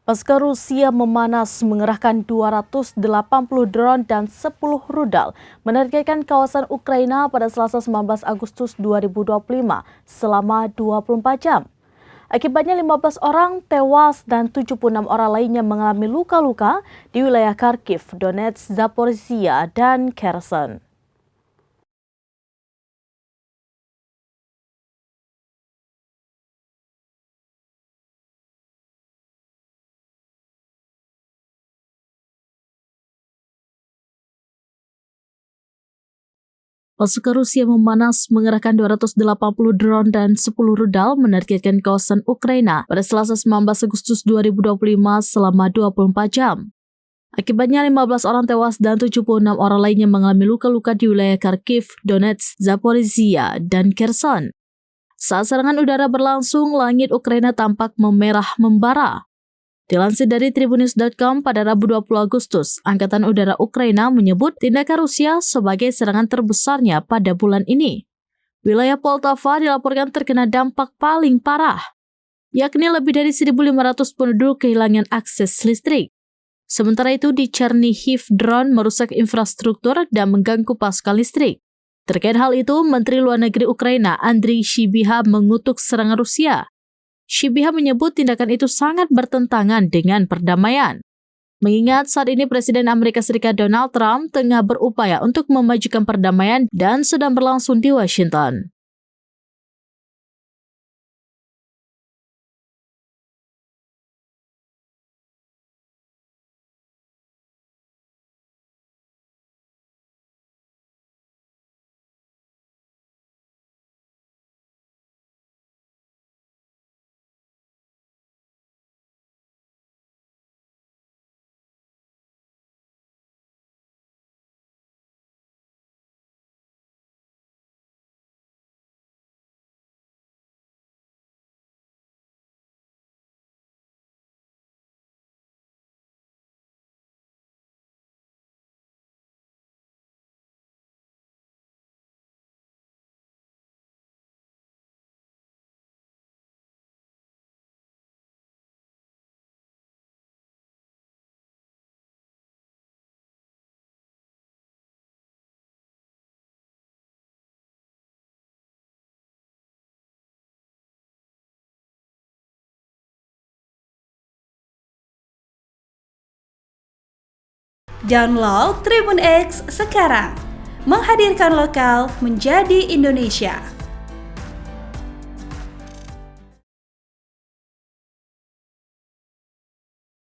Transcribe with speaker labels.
Speaker 1: Pasukan Rusia memanas mengerahkan 280 drone dan 10 rudal menargetkan kawasan Ukraina pada Selasa 19 Agustus 2025 selama 24 jam. Akibatnya 15 orang tewas dan 76 orang lainnya mengalami luka-luka di wilayah Kharkiv, Donetsk, Zaporizhia, dan Kherson. Pasukan Rusia memanas mengerahkan 280 drone dan 10 rudal menargetkan kawasan Ukraina pada Selasa 19 Agustus 2025 selama 24 jam. Akibatnya 15 orang tewas dan 76 orang lainnya mengalami luka-luka di wilayah Kharkiv, Donetsk, Zaporizhia, dan Kherson. Saat serangan udara berlangsung, langit Ukraina tampak memerah membara. Dilansir dari Tribunnews.com pada Rabu 20 Agustus, Angkatan Udara Ukraina menyebut tindakan Rusia sebagai serangan terbesarnya pada bulan ini. Wilayah Poltava dilaporkan terkena dampak paling parah, yakni lebih dari 1.500 penduduk kehilangan akses listrik. Sementara itu di Chernihiv, drone merusak infrastruktur dan mengganggu pasokan listrik. Terkait hal itu, Menteri Luar Negeri Ukraina Andriy Sybiha mengutuk serangan Rusia. Sybiha menyebut tindakan itu sangat bertentangan dengan perdamaian. Mengingat saat ini Presiden Amerika Serikat Donald Trump tengah berupaya untuk memajukan perdamaian dan sedang berlangsung di Washington.
Speaker 2: Download Tribun X sekarang, menghadirkan lokal menjadi Indonesia.